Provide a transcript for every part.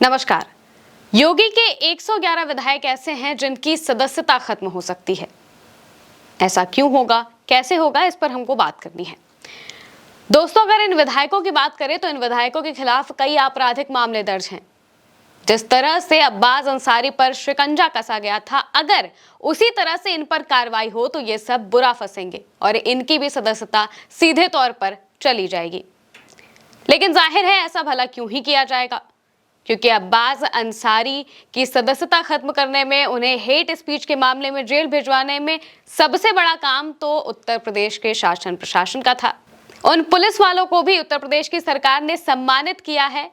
नमस्कार। योगी के 111 विधायक ऐसे हैं जिनकी सदस्यता खत्म हो सकती है। ऐसा क्यों होगा, कैसे होगा, इस पर हमको बात करनी है। दोस्तों, अगर इन विधायकों की बात करें तो इन विधायकों के खिलाफ कई आपराधिक मामले दर्ज हैं। जिस तरह से अब्बास अंसारी पर शिकंजा कसा गया था, अगर उसी तरह से इन पर कार्रवाई हो तो ये सब बुरा फंसेंगे और इनकी भी सदस्यता सीधे तौर पर चली जाएगी। लेकिन जाहिर है ऐसा भला क्यों ही किया जाएगा, क्योंकि अब्बास अंसारी की सदस्यता खत्म करने में, उन्हें हेट स्पीच के मामले में जेल भिजवाने में सबसे बड़ा काम तो उत्तर प्रदेश के शासन प्रशासन का था। उन पुलिस वालों को भी उत्तर प्रदेश की सरकार ने सम्मानित किया है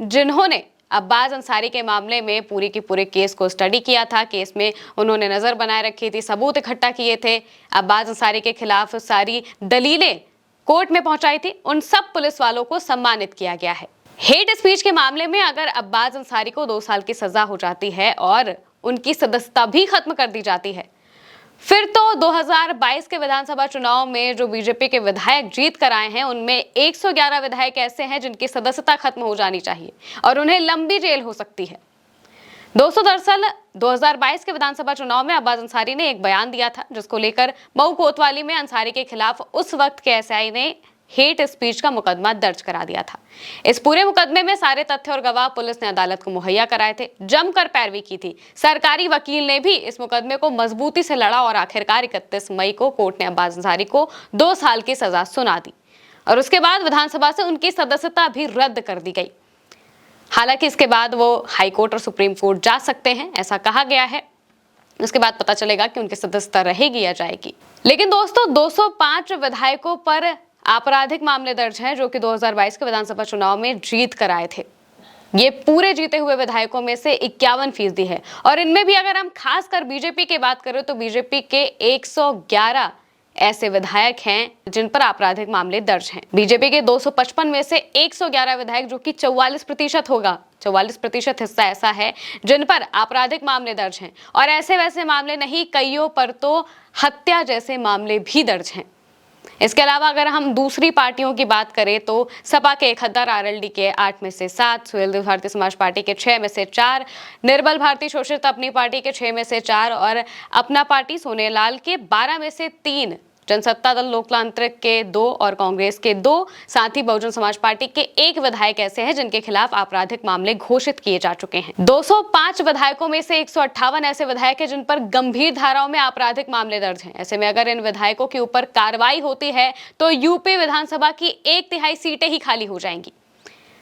जिन्होंने अब्बास अंसारी के मामले में पूरी की पूरे केस को स्टडी किया था। केस में उन्होंने नजर बनाए रखी थी, सबूत इकट्ठा किए थे, अब्बास अंसारी के खिलाफ सारी दलीलें कोर्ट में पहुंचाई थी। उन सब पुलिस वालों को सम्मानित किया गया है। हेट स्पीच के मामले में अगर अब्बास अंसारी को 2 साल की सजा हो जाती है और उनकी सदस्यता भी खत्म कर दी जाती है, फिर तो 2022 के विधानसभा चुनाव में जो बीजेपी के विधायक जीत कर आए हैं, उनमें 111 विधायक ऐसे हैं जिनकी सदस्यता खत्म हो जानी चाहिए और उन्हें लंबी जेल हो सकती है। दोस्तों, दरअसल 2022 के विधानसभा चुनाव में अब्बास अंसारी ने एक बयान दिया था, जिसको लेकर मऊ कोतवाली में अंसारी के खिलाफ उस वक्त के एसआई ने हेट स्पीच का मुकदमा दर्ज करा दिया था। इस पूरे मुकदमे में सारे तथ्य और गवाह पुलिस ने अदालत को मुहैया कराए थे, जमकर पैरवी की थी। सरकारी वकील ने भी इस मुकदमे को मजबूती से लड़ा और आखिरकार 31 मई को कोर्ट ने अब्बास अंसारी को 2 साल की सजा सुना दी और उसके बाद विधानसभा से उनकी सदस्यता भी रद्द कर दी गई। हालांकि इसके बाद वो हाईकोर्ट और सुप्रीम कोर्ट जा सकते हैं, ऐसा कहा गया है। उसके बाद पता चलेगा कि उनकी सदस्यता रहेगी या जाएगी। लेकिन दोस्तों, 205 विधायकों पर आपराधिक मामले दर्ज हैं जो कि 2022 के विधानसभा चुनाव में जीत कर आए थे। ये पूरे जीते हुए विधायकों में से 51% है और इनमें भी अगर हम खासकर बीजेपी की बात करें तो बीजेपी के 111 ऐसे विधायक हैं जिन पर आपराधिक मामले दर्ज हैं। बीजेपी के 255 में से 111 विधायक, जो कि 44% होगा, 44% हिस्सा ऐसा है जिन पर आपराधिक मामले दर्ज हैं। और ऐसे वैसे मामले नहीं, कईयों पर तो हत्या जैसे मामले भी दर्ज हैं। इसके अलावा अगर हम दूसरी पार्टियों की बात करें तो सपा के खद्दार आरएलडी के 8 में से 7, सुहेलदेव भारतीय समाज पार्टी के 6 में से 4, निर्बल भारती शोषित अपनी पार्टी के 6 में से 4 और अपना पार्टी सोनेलाल के 12 में से 3, जनसत्ता दल लोकतांत्रिक के 2 और कांग्रेस के 2, साथ ही बहुजन समाज पार्टी के 1 विधायक ऐसे हैं जिनके खिलाफ आपराधिक मामले घोषित किए जा चुके हैं। 205 विधायकों में से 158 ऐसे विधायक हैं जिन पर गंभीर धाराओं में आपराधिक मामले दर्ज हैं। ऐसे में अगर इन विधायकों के ऊपर कार्रवाई होती है तो यूपी विधानसभा की 1/3 सीटें ही खाली हो जाएंगी।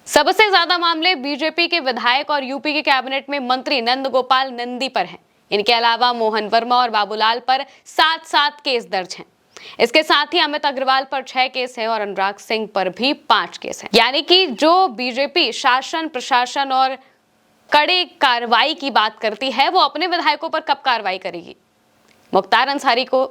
सबसे ज्यादा मामले बीजेपी के विधायक और यूपी के कैबिनेट में मंत्री नंद गोपाल नंदी पर हैं। इनके अलावा मोहन वर्मा और बाबूलाल पर 7-7 केस दर्ज हैं। इसके साथ ही अमित अग्रवाल पर 6 केस हैं और अनुराग सिंह पर भी 5 केस हैं। यानी कि जो बीजेपी शासन प्रशासन और कड़े कार्रवाई की बात करती है, वो अपने विधायकों पर कब कार्रवाई करेगी। मुख्तार अंसारी को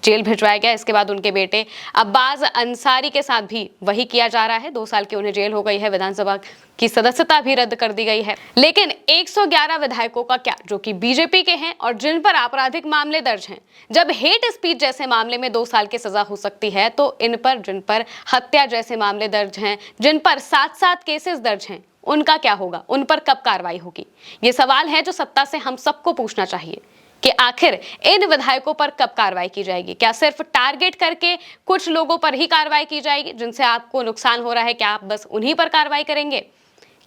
जेल भिजवाया गया, इसके बाद उनके बेटे अब्बास अंसारी के साथ भी वही किया जा रहा है। 2 साल की उन्हें जेल हो गई है, विधानसभा की सदस्यता भी रद्द कर दी गई है। लेकिन 111 विधायकों का क्या, जो कि बीजेपी के हैं और जिन पर आपराधिक मामले दर्ज हैं। जब हेट स्पीच जैसे मामले में 2 साल की सजा हो सकती है, तो इन पर, जिन पर हत्या जैसे मामले दर्ज हैं, जिन पर 7-7 केसेस दर्ज हैं, उनका क्या होगा, उन पर कब कार्रवाई होगी। ये सवाल है जो सत्ता से हम सबको पूछना चाहिए कि आखिर इन विधायकों पर कब कार्रवाई की जाएगी। क्या सिर्फ टारगेट करके कुछ लोगों पर ही कार्रवाई की जाएगी जिनसे आपको नुकसान हो रहा है, क्या आप बस उन्हीं पर कार्रवाई करेंगे?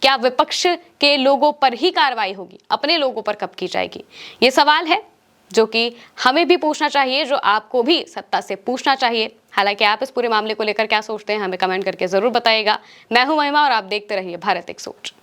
क्या विपक्ष के लोगों पर ही कार्रवाई होगी, अपने लोगों पर कब की जाएगी? ये सवाल है जो कि हमें भी पूछना चाहिए, जो आपको भी सत्ता से पूछना चाहिए। हालांकि आप इस पूरे मामले को लेकर क्या सोचते हैं, हमें कमेंट करके जरूर बताइएगा। मैं हूं महिमा और आप देखते रहिए भारत एक सोच।